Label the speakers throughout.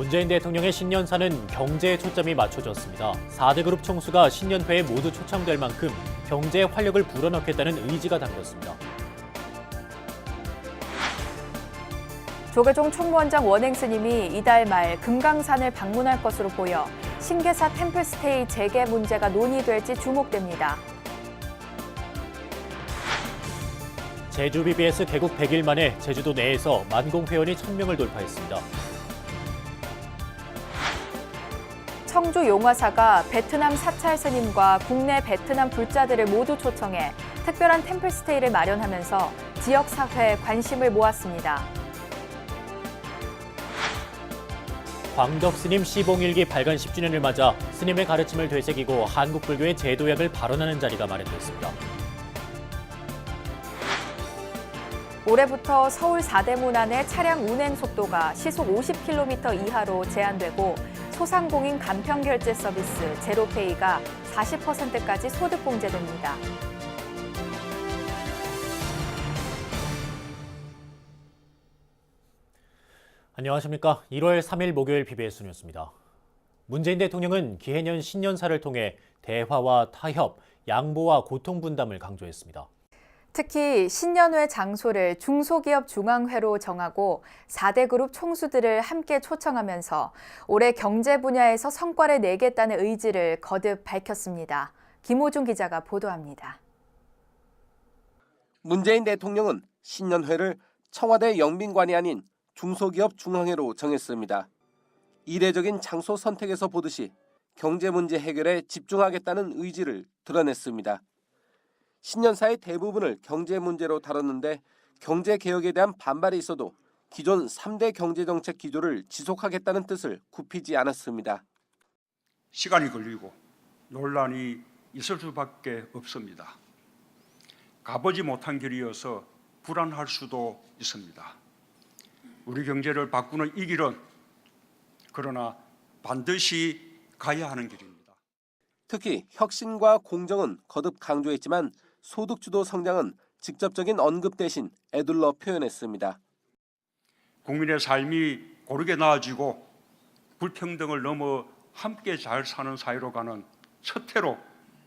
Speaker 1: 문재인 대통령의 신년사는 경제에 초점이 맞춰졌습니다. 4대 그룹 총수가 신년회에 모두 초청될 만큼 경제에 활력을 불어넣겠다는 의지가 담겼습니다.
Speaker 2: 조계종 총무원장 원행 스님이 이달 말 금강산을 방문할 것으로 보여 신계사 템플스테이 재개 문제가 논의될지 주목됩니다.
Speaker 1: 제주 BBS 개국 100일 만에 제주도 내에서 만공 회원이 1000명을 돌파했습니다.
Speaker 2: 청주 용화사가 베트남 사찰 스님과 국내 베트남 불자들을 모두 초청해 특별한 템플스테이를 마련하면서 지역 사회에 관심을 모았습니다.
Speaker 1: 광덕 스님 시봉일기 발간 10주년을 맞아 스님의 가르침을 되새기고 한국 불교의 제도약을 발언하는 자리가 마련됐습니다.
Speaker 2: 올해부터 서울 사대문 안의 차량 운행 속도가 시속 50km 이하로 제한되고 소상공인 간편결제 서비스 제로페이가 40%까지 소득공제됩니다.
Speaker 1: 안녕하십니까. 1월 3일 목요일 BBS 뉴스입니다. 문재인 대통령은 기해년 신년사를 통해 대화와 타협, 양보와 고통 분담을 강조했습니다.
Speaker 2: 특히 신년회 장소를 중소기업 중앙회로 정하고 4대 그룹 총수들을 함께 초청하면서 올해 경제 분야에서 성과를 내겠다는 의지를 거듭 밝혔습니다. 김호중 기자가 보도합니다.
Speaker 3: 문재인 대통령은 신년회를 청와대 영빈관이 아닌 중소기업 중앙회로 정했습니다. 이례적인 장소 선택에서 보듯이 경제 문제 해결에 집중하겠다는 의지를 드러냈습니다. 신년사의 대부분을 경제 문제로 다뤘는데 경제 개혁에 대한 반발이 있어도 기존 3대 경제정책 기조를 지속하겠다는 뜻을 굽히지 않았습니다.
Speaker 4: 시간이 걸리고 논란이 있을 수밖에 없습니다. 가보지 못한 길이어서 불안할 수도 있습니다. 우리 경제를 바꾸는 이 길은 그러나 반드시 가야 하는 길입니다.
Speaker 3: 특히 혁신과 공정은 거듭 강조했지만 소득주도 성장은 직접적인 언급 대신 에둘러 표현했습니다.
Speaker 4: 국민의 삶이 고르게 나아지고 불평등을 넘어 함께 잘 사는 사회로 가는 첫 해로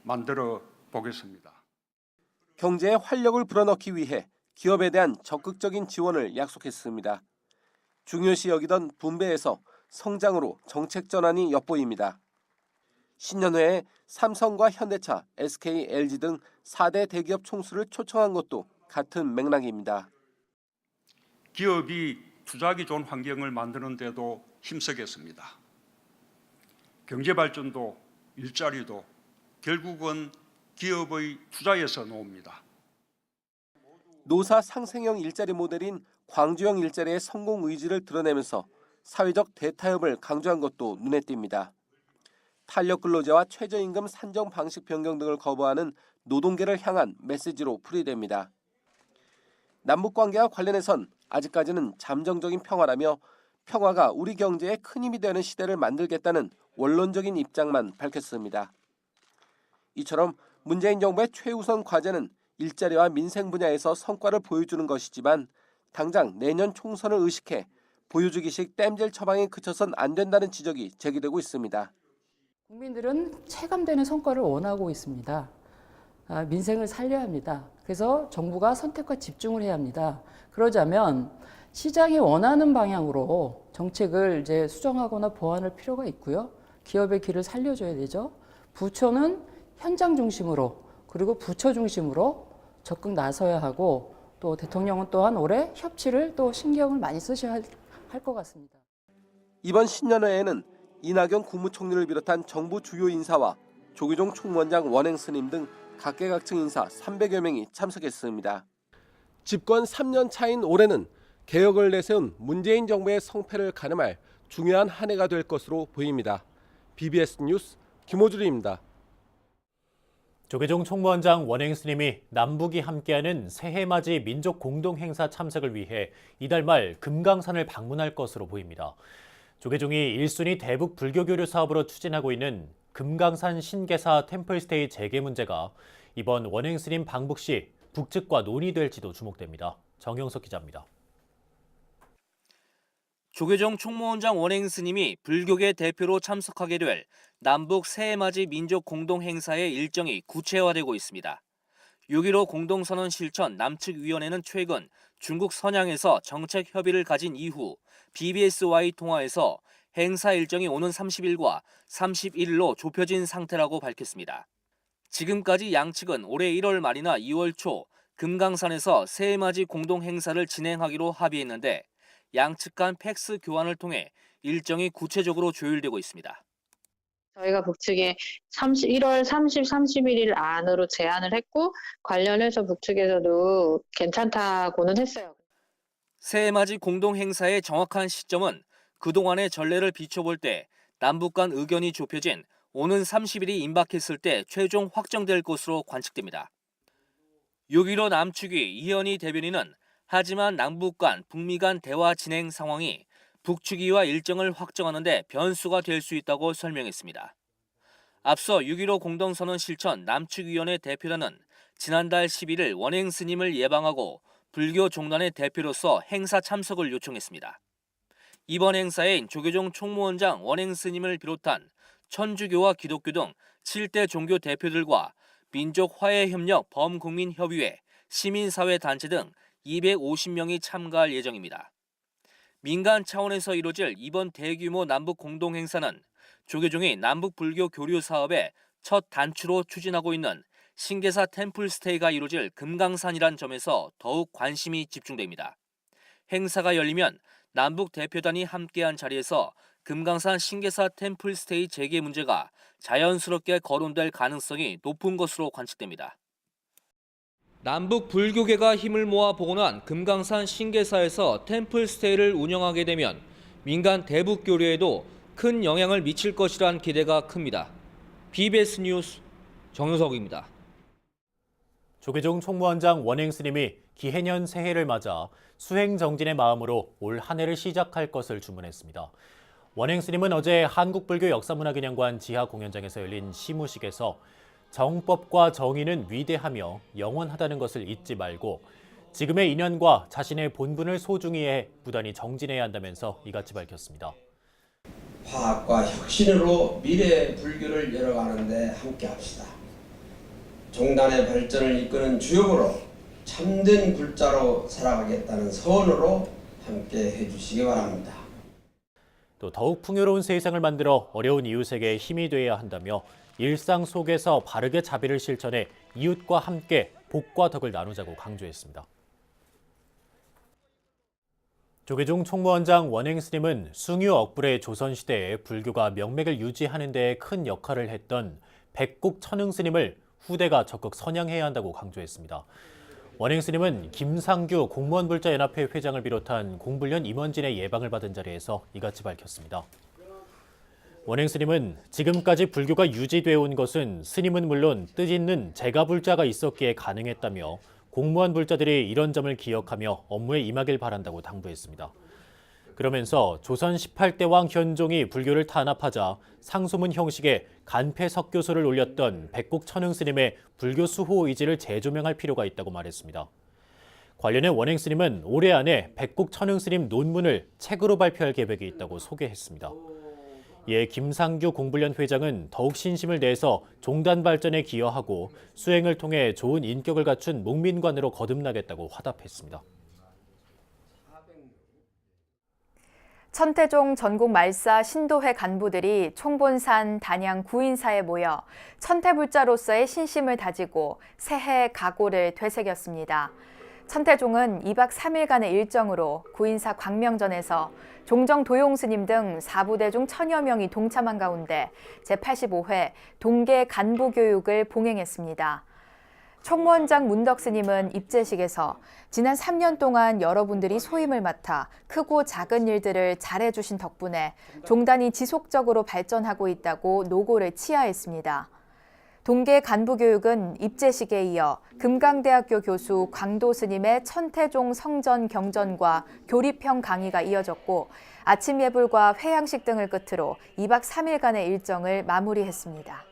Speaker 4: 만들어 보겠습니다.
Speaker 3: 경제에 활력을 불어넣기 위해 기업에 대한 적극적인 지원을 약속했습니다. 중요시 여기던 분배에서 성장으로 정책 전환이 엿보입니다. 신년회에 삼성과 현대차, SK, LG 등 4대 대기업 총수를 초청한 것도 같은 맥락입니다.
Speaker 4: 기업이 투자하기 좋은 환경을 만드는 데도 힘쓰겠습니다. 경제 발전도 일자리도 결국은 기업의 투자에서 나옵니다.
Speaker 3: 노사 상생형 일자리 모델인 광주형 일자리의 성공 의지를 드러내면서 사회적 대타협을 강조한 것도 눈에 띕니다. 탄력 근로제와 최저임금 산정 방식 변경 등을 거부하는 노동계를 향한 메시지로 풀이됩니다. 남북 관계와 관련해선 아직까지는 잠정적인 평화라며 평화가 우리 경제에 큰 힘이 되는 시대를 만들겠다는 원론적인 입장만 밝혔습니다. 이처럼 문재인 정부의 최우선 과제는 일자리와 민생 분야에서 성과를 보여주는 것이지만 당장 내년 총선을 의식해 보여주기식 땜질 처방에 그쳐선 안 된다는 지적이 제기되고 있습니다.
Speaker 5: 국민들은 체감되는 성과를 원하고 있습니다. 민생을 살려야 합니다. 그래서 정부가 선택과 집중을 해야 합니다. 그러자면 시장이 원하는 방향으로 정책을 이제 수정하거나 보완할 필요가 있고요. 기업의 길을 살려줘야 되죠. 부처는 현장 중심으로 그리고 부처 중심으로 적극 나서야 하고 또 대통령은 또한 올해 협치를 또 신경을 많이 쓰셔야 할 것 같습니다.
Speaker 3: 이번 신년회에는 이낙연 국무총리를 비롯한 정부 주요 인사와 조계종 총무원장 원행 스님 등 각계각층 인사 300여 명이 참석했습니다. 집권 3년 차인 올해는 개혁을 내세운 문재인 정부의 성패를 가늠할 중요한 한 해가 될 것으로 보입니다. BBS 뉴스 김호준입니다.
Speaker 1: 조계종 총무원장 원행 스님이 남북이 함께하는 새해맞이 민족 공동행사 참석을 위해 이달 말 금강산을 방문할 것으로 보입니다. 조계종이 1순위 대북 불교교류 사업으로 추진하고 있는 금강산 신계사 템플스테이 재개 문제가 이번 원행 스님 방북 시 북측과 논의될지도 주목됩니다. 정영석 기자입니다.
Speaker 6: 조계종 총무원장 원행 스님이 불교계 대표로 참석하게 될 남북 새해맞이 민족 공동행사의 일정이 구체화되고 있습니다. 6.15 공동선언 실천 남측위원회는 최근 중국 선양에서 정책 협의를 가진 이후 BBS와의 통화에서 행사 일정이 오는 30일과 31일로 좁혀진 상태라고 밝혔습니다. 지금까지 양측은 올해 1월 말이나 2월 초 금강산에서 새해맞이 공동행사를 진행하기로 합의했는데 양측 간 팩스 교환을 통해 일정이 구체적으로 조율되고 있습니다.
Speaker 7: 저희가 북측에 1월 30, 31일 안으로 제안을 했고 관련해서 북측에서도 괜찮다고는 했어요.
Speaker 6: 새해맞이 공동행사의 정확한 시점은 그동안의 전례를 비춰볼 때 남북 간 의견이 좁혀진 오는 30일이 임박했을 때 최종 확정될 것으로 관측됩니다. 6.15 남측위 이현희 대변인은 하지만 남북 간, 북미 간 대화 진행 상황이 북측위와 일정을 확정하는 데 변수가 될 수 있다고 설명했습니다. 앞서 6.15 공동선언 실천 남측위원회 대표단은 지난달 11일 원행 스님을 예방하고 불교 종단의 대표로서 행사 참석을 요청했습니다. 이번 행사엔 조계종 총무원장 원행 스님을 비롯한 천주교와 기독교 등 7대 종교 대표들과 민족화해협력 범국민협의회, 시민사회단체 등 250명이 참가할 예정입니다. 민간 차원에서 이뤄질 이번 대규모 남북 공동행사는 조계종이 남북 불교 교류 사업의 첫 단추로 추진하고 있는 신계사 템플스테이가 이뤄질 금강산이란 점에서 더욱 관심이 집중됩니다. 행사가 열리면 남북 대표단이 함께한 자리에서 금강산 신계사 템플스테이 재개 문제가 자연스럽게 거론될 가능성이 높은 것으로 관측됩니다. 남북 불교계가 힘을 모아 복원한 금강산 신계사에서 템플스테이를 운영하게 되면 민간 대북 교류에도 큰 영향을 미칠 것이란 기대가 큽니다. BBS 뉴스 정효석입니다.
Speaker 1: 조계종 총무원장 원행 스님이 기해년 새해를 맞아 수행 정진의 마음으로 올 한 해를 시작할 것을 주문했습니다. 원행 스님은 어제 한국불교역사문화기념관 지하 공연장에서 열린 시무식에서 정법과 정의는 위대하며 영원하다는 것을 잊지 말고 지금의 인연과 자신의 본분을 소중히 해 부단히 정진해야 한다면서 이같이 밝혔습니다.
Speaker 8: 화학과 혁신으로 미래의 불교를 열어가는 데 함께합시다. 종단의 발전을 이끄는 주역으로 참된 불자로 살아가겠다는 서원으로 함께 해주시기 바랍니다.
Speaker 1: 또 더욱 풍요로운 세상을 만들어 어려운 이웃에게 힘이 되어야 한다며 일상 속에서 바르게 자비를 실천해 이웃과 함께 복과 덕을 나누자고 강조했습니다. 조계종 총무원장 원행 스님은 숭유 억불의 조선시대에 불교가 명맥을 유지하는 데 큰 역할을 했던 백곡 천흥 스님을 후대가 적극 선양해야 한다고 강조했습니다. 원행 스님은 김상규 공무원불자연합회 회장을 비롯한 공불련 임원진의 예방을 받은 자리에서 이같이 밝혔습니다. 원행 스님은 지금까지 불교가 유지되어 온 것은 스님은 물론 뜻있는 제가불자가 있었기에 가능했다며 공무원 불자들이 이런 점을 기억하며 업무에 임하길 바란다고 당부했습니다. 그러면서 조선 18대 왕 현종이 불교를 탄압하자 상소문 형식의 간패 석교소를 올렸던 백곡 천흥 스님의 불교 수호 의지를 재조명할 필요가 있다고 말했습니다. 관련해 원행 스님은 올해 안에 백곡 천흥 스님 논문을 책으로 발표할 계획이 있다고 소개했습니다. 이에 김상규 공불련 회장은 더욱 신심을 내서 종단 발전에 기여하고 수행을 통해 좋은 인격을 갖춘 목민관으로 거듭나겠다고 화답했습니다.
Speaker 2: 천태종 전국말사 신도회 간부들이 총본산 단양 구인사에 모여 천태불자로서의 신심을 다지고 새해 각오를 되새겼습니다. 천태종은 2박 3일간의 일정으로 구인사 광명전에서 종정 도용 스님 등 4부대 중 1000여 명이 동참한 가운데 제85회 동계 간부 교육을 봉행했습니다. 총무원장 문덕 스님은 입제식에서 지난 3년 동안 여러분들이 소임을 맡아 크고 작은 일들을 잘해주신 덕분에 종단이 지속적으로 발전하고 있다고 노고를 치하했습니다. 동계 간부교육은 입제식에 이어 금강대학교 교수 광도 스님의 천태종 성전 경전과 교리평 강의가 이어졌고 아침 예불과 회양식 등을 끝으로 2박 3일간의 일정을 마무리했습니다.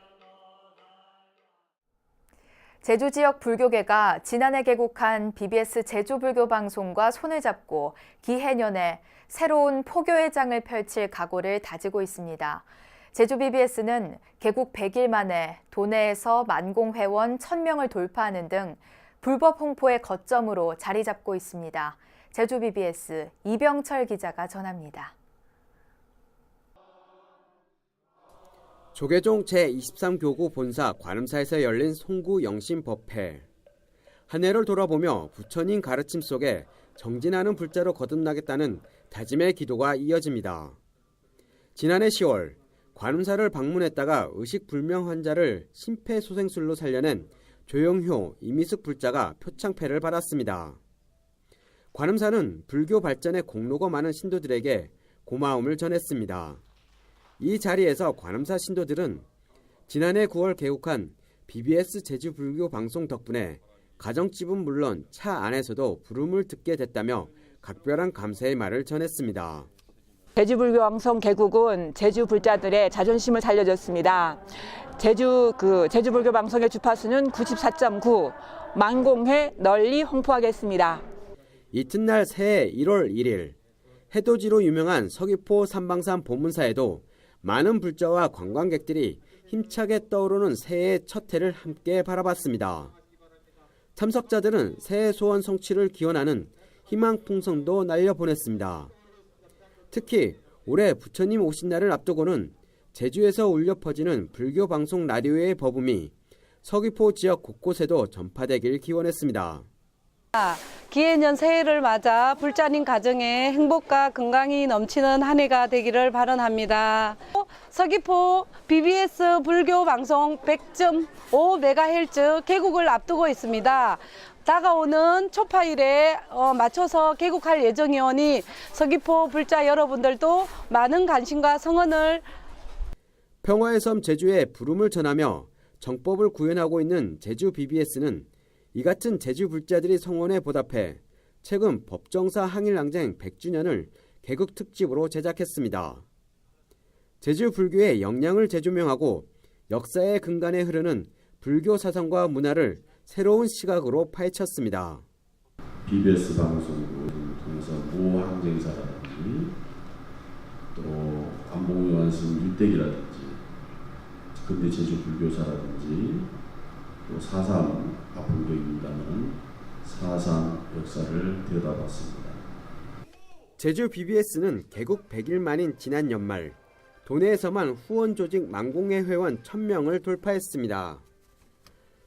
Speaker 2: 제주 지역 불교계가 지난해 개국한 BBS 제주불교 방송과 손을 잡고 기해년에 새로운 포교의 장을 펼칠 각오를 다지고 있습니다. 제주 BBS는 개국 100일 만에 도내에서 만공회원 1000명을 돌파하는 등 불법 홍보의 거점으로 자리 잡고 있습니다. 제주 BBS 이병철 기자가 전합니다.
Speaker 9: 조계종 제23교구 본사 관음사에서 열린 송구 영신법회. 한 해를 돌아보며 부처님 가르침 속에 정진하는 불자로 거듭나겠다는 다짐의 기도가 이어집니다. 지난해 10월 관음사를 방문했다가 의식불명 환자를 심폐소생술로 살려낸 조영효, 이미숙 불자가 표창패를 받았습니다. 관음사는 불교 발전에 공로가 많은 신도들에게 고마움을 전했습니다. 이 자리에서 관음사 신도들은 지난해 9월 개국한 BBS 제주불교 방송 덕분에 가정집은 물론 차 안에서도 부름을 듣게 됐다며 각별한 감사의 말을 전했습니다.
Speaker 10: 제주불교 방송 개국은 제주 불자들의 자존심을 살려줬습니다. 제주불교 방송의 주파수는 94.9, 만공회 널리 홍보하겠습니다.
Speaker 9: 이튿날 새해 1월 1일 해돋이로 유명한 서귀포 삼방산 보문사에도 많은 불자와 관광객들이 힘차게 떠오르는 새해의 첫 해를 함께 바라봤습니다. 참석자들은 새해 소원 성취를 기원하는 희망풍선도 날려보냈습니다. 특히 올해 부처님 오신 날을 앞두고는 제주에서 울려 퍼지는 불교 방송 라디오의 버붐이 서귀포 지역 곳곳에도 전파되길 기원했습니다.
Speaker 11: 기해년 새해를 맞아 불자님 가정에 행복과 건강이 넘치는 한 해가 되기를 바랍니다. 서귀포 BBS 불교 방송 100.5MHz 개국을 앞두고 있습니다. 다가오는 초파일에 맞춰서 개국할 예정이오니 서귀포 불자 여러분들도 많은 관심과 성원을
Speaker 9: 평화의 섬 제주에 부름을 전하며 정법을 구현하고 있는 제주 BBS는 이 같은 제주 불자들이 성원에 보답해 최근 법정사 항일항쟁 100주년을 개국 특집으로 제작했습니다. 제주 불교의 영향을 재조명하고 역사의 근간에 흐르는 불교 사상과 문화를 새로운 시각으로 파헤쳤습니다.
Speaker 12: BBS 방송을 통해서 모 항쟁사라든지 또 감봉요한스님 일대기라든지 근대 제주 불교사라든지 또 4.3 아픔교입니다는 4.3 역사를 들여다봤습니다.
Speaker 9: 제주 BBS는 개국 100일 만인 지난 연말 도내에서만 후원 조직 만공회 회원 1000명을 돌파했습니다.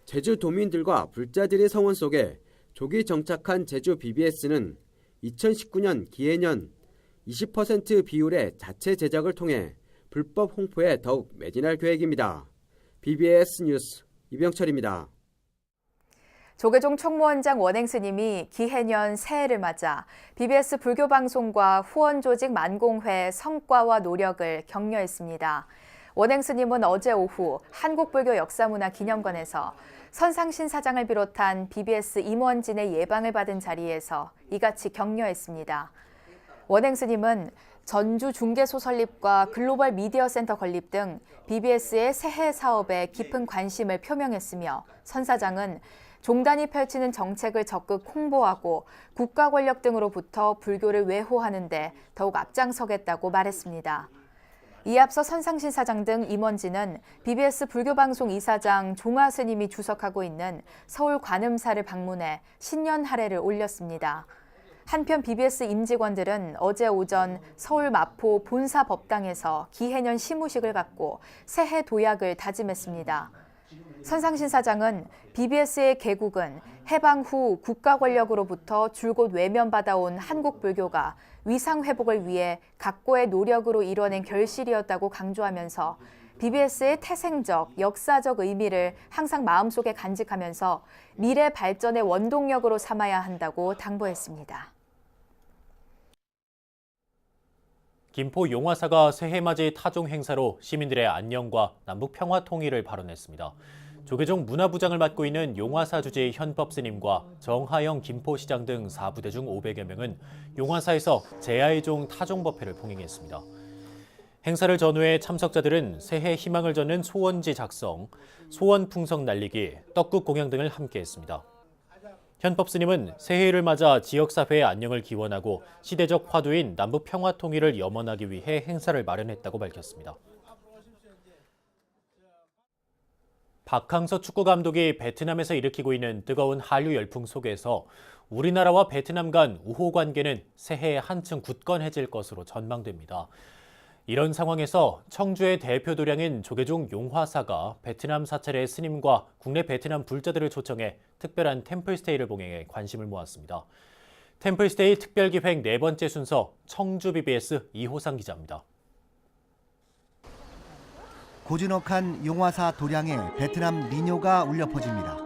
Speaker 9: 제주 도민들과 불자들의 성원 속에 조기 정착한 제주 BBS는 2019년 기해년 20% 비율의 자체 제작을 통해 불법 홍보에 더욱 매진할 계획입니다. BBS 뉴스 이병철입니다.
Speaker 2: 조계종 총무원장 원행 스님이 기해년 새해를 맞아 BBS 불교 방송과 후원 조직 만공회 성과와 노력을 격려했습니다. 원행 스님은 어제 오후 한국불교 역사문화기념관에서 선상신 사장을 비롯한 BBS 임원진의 예방을 받은 자리에서 이같이 격려했습니다. 원행 스님은 전주 중개소 설립과 글로벌 미디어 센터 건립 등 BBS의 새해 사업에 깊은 관심을 표명했으며 선 사장은 종단이 펼치는 정책을 적극 홍보하고 국가 권력 등으로부터 불교를 외호하는 데 더욱 앞장서겠다고 말했습니다. 이에 앞서 선상신 사장 등 임원진은 BBS 불교방송 이사장 종화 스님이 주석하고 있는 서울 관음사를 방문해 신년 할애를 올렸습니다. 한편 BBS 임직원들은 어제 오전 서울 마포 본사 법당에서 기해년 시무식을 갖고 새해 도약을 다짐했습니다. 선상신 사장은 BBS의 개국은 해방 후 국가 권력으로부터 줄곧 외면받아온 한국 불교가 위상 회복을 위해 각고의 노력으로 이뤄낸 결실이었다고 강조하면서 BBS의 태생적, 역사적 의미를 항상 마음속에 간직하면서 미래 발전의 원동력으로 삼아야 한다고 당부했습니다.
Speaker 1: 김포 용화사가 새해맞이 타종 행사로 시민들의 안녕과 남북 평화 통일을 발언했습니다. 조계종 문화부장을 맡고 있는 용화사 주지 현법 스님과 정하영 김포시장 등 4부대 중 500여 명은 용화사에서 제아의종 타종법회를 봉행했습니다. 행사를 전후해 참석자들은 새해 희망을 젓는 소원지 작성, 소원 풍선 날리기, 떡국 공양 등을 함께했습니다. 현법 스님은 새해를 맞아 지역사회의 안녕을 기원하고 시대적 화두인 남북 평화 통일을 염원하기 위해 행사를 마련했다고 밝혔습니다. 박항서 축구 감독이 베트남에서 일으키고 있는 뜨거운 한류 열풍 속에서 우리나라와 베트남 간 우호 관계는 새해에 한층 굳건해질 것으로 전망됩니다. 이런 상황에서 청주의 대표 도량인 조계종 용화사가 베트남 사찰의 스님과 국내 베트남 불자들을 초청해 특별한 템플스테이를 봉행해 관심을 모았습니다. 템플스테이 특별기획 4번째 순서 청주 BBS 이호상 기자입니다.
Speaker 13: 고즈넉한 용화사 도량에 베트남 민요가 울려 퍼집니다.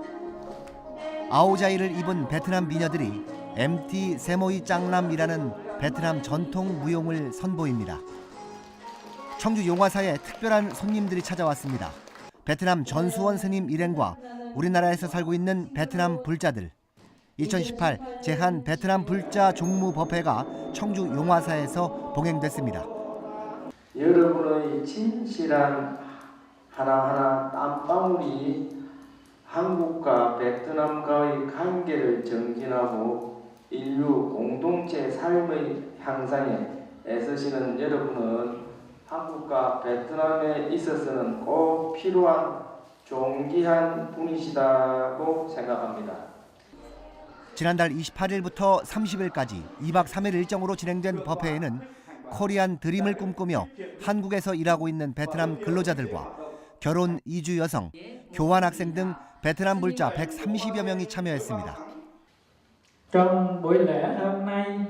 Speaker 13: 아오자이를 입은 베트남 미녀들이 MT 세모이 짱남이라는 베트남 전통 무용을 선보입니다. 청주 용화사에 특별한 손님들이 찾아왔습니다. 베트남 전수원 스님 일행과 우리나라에서 살고 있는 베트남 불자들. 2018 제한 베트남 불자 종무법회가 청주 용화사에서 봉행됐습니다.
Speaker 14: 여러분의 진실한 하나하나 땀방울이 한국과 베트남과의 관계를 정진하고 인류 공동체 삶의 향상에 애쓰시는 여러분은 한국과 베트남에 있어서는 꼭 필요한 존귀한 분이시다고 생각합니다.
Speaker 13: 지난달 28일부터 30일까지 2박 3일 일정으로 진행된 법회에는 코리안 드림을 꿈꾸며 한국에서 일하고 있는 베트남 근로자들과 결혼 이주 여성, 교환 학생 등 베트남 불자 130여 명이 참여했습니다.
Speaker 15: Trong buổi lễ hôm nay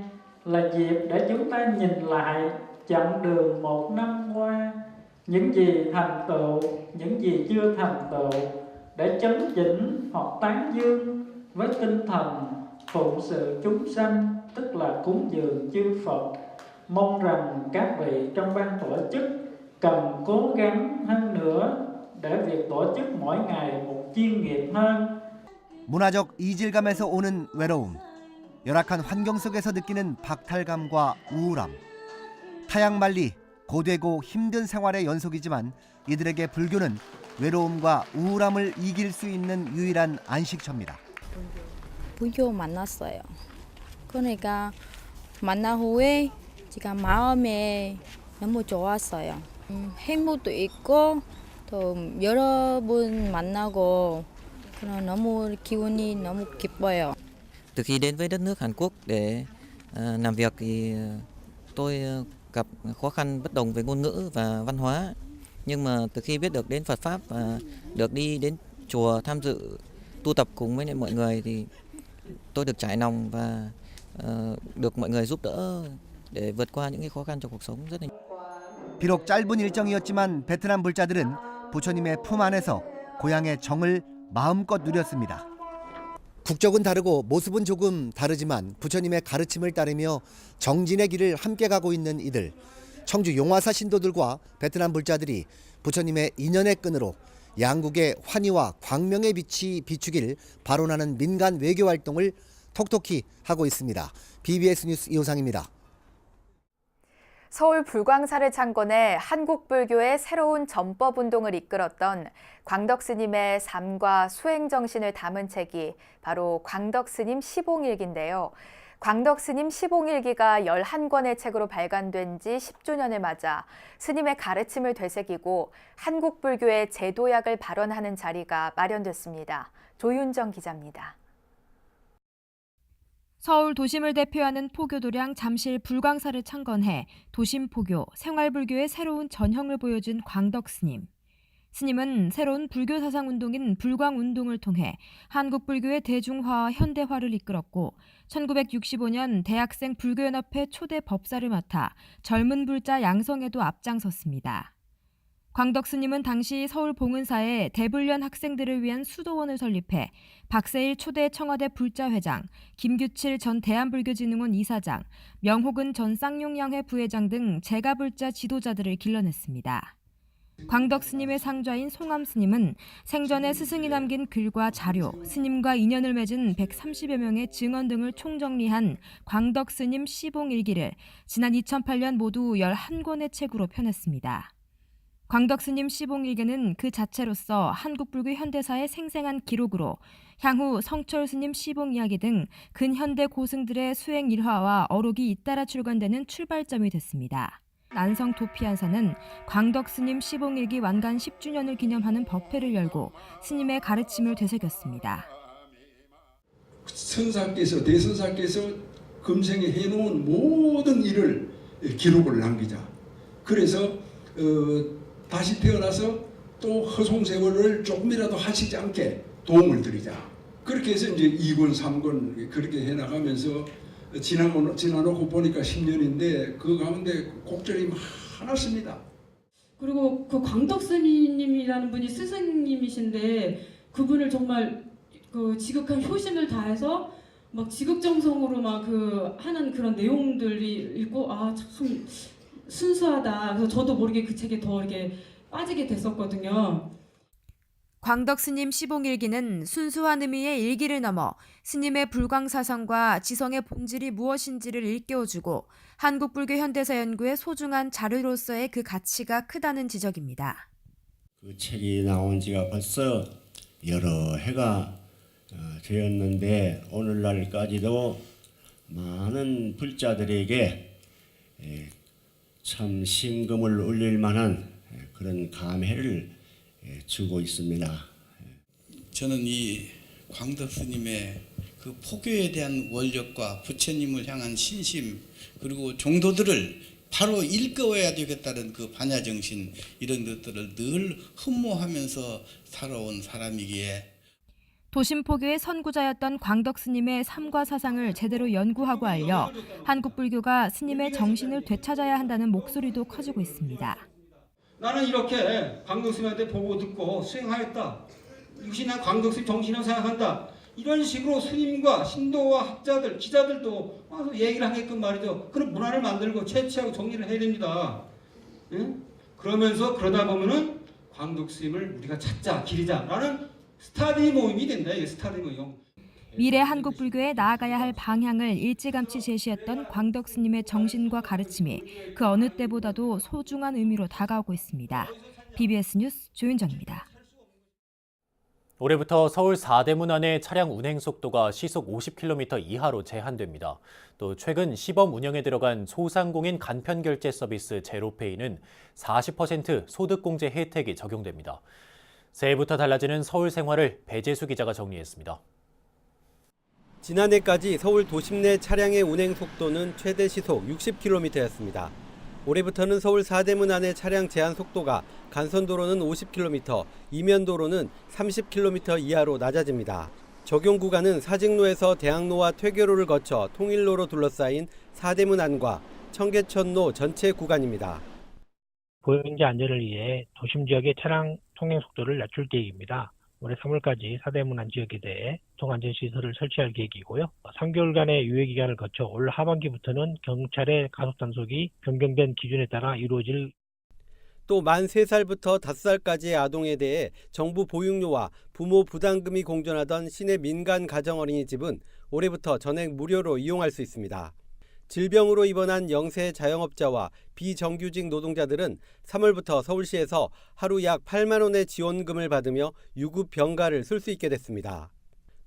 Speaker 15: là dịp để chúng ta nhìn lại chặng đường một năm qua, những gì thành tựu, những gì chưa thành tựu, để chấn chỉnh hoặc tán dương với tinh thần phụng sự chúng sanh, tức là cúng dường chư Phật. Mong rằng các vị trong ban tổ chức cần cố gắng hơn nữa để việc tổ chức mỗi ngày một chuyên nghiệp hơn.
Speaker 13: 문화적 이질감에서 오는 외로움, 열악한 환경 속에서 느끼는 박탈감과 우울함. 타향만리, 고되고 힘든 생활의 연속이지만 이들에게 불교는 외로움과 우울함을 이길 수 있는 유일한 안식처입니다.
Speaker 16: 불교 만났어요. 그러니까 만난 후에 제가 마음에 너무 좋았어요. 행복도 있고 또 여러분 만나고 그런 너무 기분이 너무 기뻐요.
Speaker 17: Từ khi đến với đất nước Hàn Quốc để làm việc thì tôi gặp khó khăn bất đồng về ngôn ngữ và văn hóa. Nhưng mà từ khi biết được đến Phật Pháp và được đi đến chùa tham dự tu tập cùng với mọi người thì tôi được trải lòng và được mọi người giúp đỡ để vượt qua những cái khó khăn trong cuộc sống rất là.
Speaker 13: 비록 짧은 일정이었지만 베트남 불자들은 부처님의 품 안에서 고향의 정을 마음껏 누렸습니다. 국적은 다르고 모습은 조금 다르지만 부처님의 가르침을 따르며 정진의 길을 함께 가고 있는 이들. 청주 용화사 신도들과 베트남 불자들이 부처님의 인연의 끈으로 양국의 환희와 광명의 빛이 비추길 발언하는 민간 외교 활동을 톡톡히 하고 있습니다. BBS 뉴스 이호상입니다.
Speaker 2: 서울 불광사를 창건해 한국불교의 새로운 전법운동을 이끌었던 광덕스님의 삶과 수행정신을 담은 책이 바로 광덕스님 시봉일기인데요. 광덕스님 시봉일기가 11권의 책으로 발간된 지 10주년을 맞아 스님의 가르침을 되새기고 한국불교의 제도약을 발언하는 자리가 마련됐습니다. 조윤정 기자입니다.
Speaker 18: 서울 도심을 대표하는 포교도량 잠실 불광사를 창건해 도심 포교, 생활불교의 새로운 전형을 보여준 광덕스님. 스님은 새로운 불교 사상운동인 불광운동을 통해 한국불교의 대중화와 현대화를 이끌었고 1965년 대학생 불교연합회 초대 법사를 맡아 젊은 불자 양성에도 앞장섰습니다. 광덕스님은 당시 서울 봉은사에 대불련 학생들을 위한 수도원을 설립해 박세일 초대 청와대 불자회장, 김규칠 전 대한불교진흥원 이사장, 명호근 전 쌍용양회 부회장 등 재가불자 지도자들을 길러냈습니다. 광덕 스님의 상좌인 송암 스님은 생전에 스승이 남긴 글과 자료, 스님과 인연을 맺은 130여 명의 증언 등을 총정리한 광덕 스님 시봉일기를 지난 2008년 모두 11권의 책으로 펴냈습니다. 광덕 스님 시봉일기는 그 자체로서 한국 불교 현대사의 생생한 기록으로 향후 성철 스님 시봉 이야기 등 근현대 고승들의 수행 일화와 어록이 잇따라 출간되는 출발점이 됐습니다. 난성 도피안사는 광덕 스님 시봉일기 완간 10주년을 기념하는 법회를 열고 스님의 가르침을 되새겼습니다.
Speaker 19: 선사께서 대선사께서 금생에 해놓은 모든 일을 기록을 남기자. 그래서 다시 태어나서 또 허송세월을 조금이라도 하시지 않게 도움을 드리자. 그렇게 해서 이제 2권, 3권 그렇게 해나가면서 지나놓고 보니까 10년인데 그 가운데 곡절이 많았습니다.
Speaker 20: 그리고 그 광덕 스님이라는 분이 스승님이신데 그분을 정말 그 지극한 효심을 다해서 막 지극정성으로 막 하는 그런 내용들이 읽고 아 참 순수하다. 그래서 저도 모르게 그 책에 더 이렇게 빠지게 됐었거든요.
Speaker 18: 광덕 스님 시봉일기는 순수한 의미의 일기를 넘어 스님의 불광사상과 지성의 본질이 무엇인지를 일깨워주고 한국 불교 현대사 연구의 소중한 자료로서의 그 가치가 크다는 지적입니다.
Speaker 21: 그 책이 나온 지가 벌써 여러 해가 되었는데 오늘날까지도 많은 불자들에게 참 심금을 울릴 만한 그런 감회를 주고 있습니다.
Speaker 22: 저는 이 광덕 스님의 그 포교에 대한 원력과 부처님을 향한 신심 그리고 종도들을 바로 일깨워야 되겠다는 그 반야 정신 이런 것들을 늘 흠모하면서 살아온 사람이기에
Speaker 18: 도심포교의 선구자였던 광덕 스님의 삶과 사상을 제대로 연구하고 알려 한국 불교가 스님의 정신을 되찾아야 한다는 목소리도 커지고 있습니다.
Speaker 23: 나는 이렇게 광덕 스님한테 보고 듣고 수행하였다. 이것이 난 광덕 스님 정신이라고 생각한다. 이런 식으로 스님과 신도와 학자들, 기자들도 와서 얘기를 하게끔 말이죠. 그런 문화를 만들고 채취하고 정리를 해야 됩니다. 응? 그러면서 그러다 보면은 광덕 스님을 우리가 찾자, 기리자라는 스타디 모임이 된다. 이게 스타디 모임.
Speaker 18: 미래 한국 불교에 나아가야 할 방향을 일찌감치 제시했던 광덕 스님의 정신과 가르침이 그 어느 때보다도 소중한 의미로 다가오고 있습니다. BBS 뉴스 조윤정입니다.
Speaker 1: 올해부터 서울 4대문 안의 차량 운행 속도가 시속 50km 이하로 제한됩니다. 또 최근 시범 운영에 들어간 소상공인 간편결제 서비스 제로페이는 40% 소득공제 혜택이 적용됩니다. 새해부터 달라지는 서울 생활을 배재수 기자가 정리했습니다.
Speaker 9: 지난해까지 서울 도심 내 차량의 운행 속도는 최대 시속 60km였습니다. 올해부터는 서울 4대문 안의 차량 제한 속도가 간선도로는 50km, 이면도로는 30km 이하로 낮아집니다. 적용 구간은 사직로에서 대학로와 퇴교로를 거쳐 통일로로 둘러싸인 4대문 안과 청계천로 전체 구간입니다.
Speaker 24: 보행자 안전을 위해 도심 지역의 차량 통행 속도를 낮출 계획입니다. 올해 3월까지 4대문 안 지역에 대해 교통안전시설을 설치할 계획이고요. 3개월간의 유예기간을 거쳐 올 하반기부터는 경찰의 가속단속이 변경된 기준에 따라 이루어질.
Speaker 9: 또 만 3살부터 5살까지의 아동에 대해 정부 보육료와 부모 부담금이 공존하던 시내 민간 가정어린이집은 올해부터 전액 무료로 이용할 수 있습니다. 질병으로 입원한 영세 자영업자와 비정규직 노동자들은 3월부터 서울시에서 하루 약 8만 원의 지원금을 받으며 유급 병가를 쓸 수 있게 됐습니다.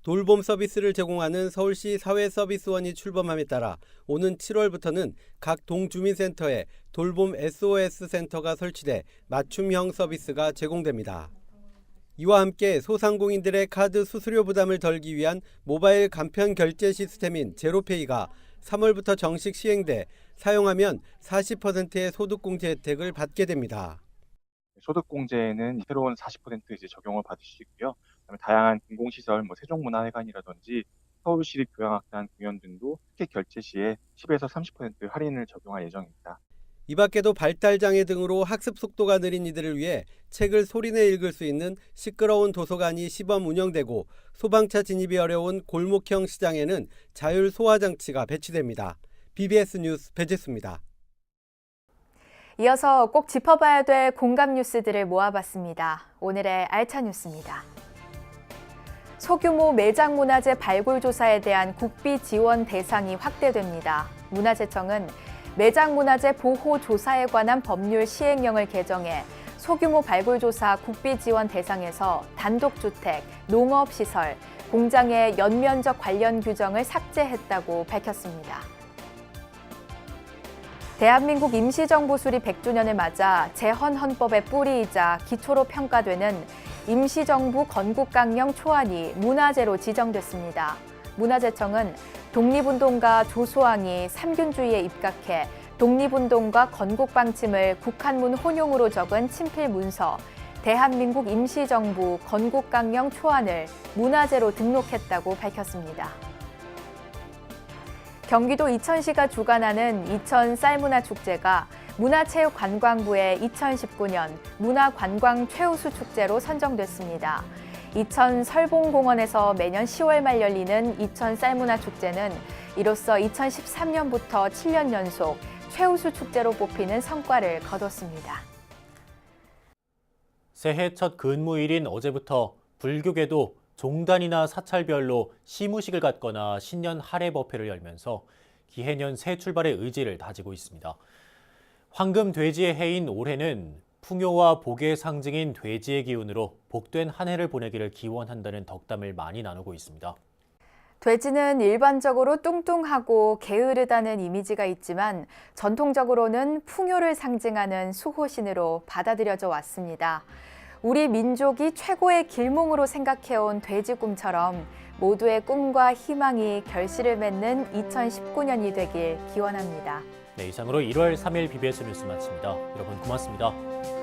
Speaker 9: 돌봄 서비스를 제공하는 서울시 사회서비스원이 출범함에 따라 오는 7월부터는 각 동주민센터에 돌봄 SOS 센터가 설치돼 맞춤형 서비스가 제공됩니다. 이와 함께 소상공인들의 카드 수수료 부담을 덜기 위한 모바일 간편 결제 시스템인 제로페이가 3월부터 정식 시행돼 사용하면 40%의 소득공제 혜택을 받게 됩니다.
Speaker 25: 소득공제에는 새로운 40% 이제 적용을 받으시고요. 그다음에 다양한 공공시설, 세종문화회관이라든지 서울시립교향악단 공연 등도 티켓 결제 시에 10에서 30% 할인을 적용할 예정입니다.
Speaker 9: 이 밖에도 발달장애 등으로 학습 속도가 느린 이들을 위해 책을 소리내 읽을 수 있는 시끄러운 도서관이 시범 운영되고 소방차 진입이 어려운 골목형 시장에는 자율 소화장치가 배치됩니다. BBS 뉴스 배재수입니다.
Speaker 2: 이어서 꼭 짚어봐야 될 공감 뉴스들을 모아봤습니다. 오늘의 알차 뉴스입니다. 소규모 매장 문화재 발굴 조사에 대한 국비 지원 대상이 확대됩니다. 문화재청은 매장 문화재 보호 조사에 관한 법률 시행령을 개정해 소규모 발굴 조사 국비 지원 대상에서 단독주택, 농업시설, 공장의 연면적 관련 규정을 삭제했다고 밝혔습니다. 대한민국 임시정부 수립 100주년을 맞아 재헌헌법의 뿌리이자 기초로 평가되는 임시정부 건국강령 초안이 문화재로 지정됐습니다. 문화재청은 독립운동가 조소왕이 삼균주의에 입각해 독립운동과 건국방침을 국한문 혼용으로 적은 친필 문서 대한민국 임시정부 건국강령 초안을 문화재로 등록했다고 밝혔습니다. 경기도 이천시가 주관하는 이천 쌀문화축제가 문화체육관광부의 2019년 문화관광 최우수 축제로 선정됐습니다. 이천 설봉공원에서 매년 10월 말 열리는 이천 쌀문화축제는 이로써 2013년부터 7년 연속 최우수 축제로 뽑히는 성과를 거뒀습니다.
Speaker 1: 새해 첫 근무일인 어제부터 불교계도 종단이나 사찰별로 시무식을 갖거나 신년 할애 법회를 열면서 기해년 새 출발의 의지를 다지고 있습니다. 황금 돼지의 해인 올해는 풍요와 복의 상징인 돼지의 기운으로 복된 한 해를 보내기를 기원한다는 덕담을 많이 나누고 있습니다.
Speaker 2: 돼지는 일반적으로 뚱뚱하고 게으르다는 이미지가 있지만 전통적으로는 풍요를 상징하는 수호신으로 받아들여져 왔습니다. 우리 민족이 최고의 길몽으로 생각해온 돼지꿈처럼 모두의 꿈과 희망이 결실을 맺는 2019년이 되길 기원합니다.
Speaker 1: 네, 이상으로 1월 3일 BBS 뉴스 마칩니다. 여러분 고맙습니다.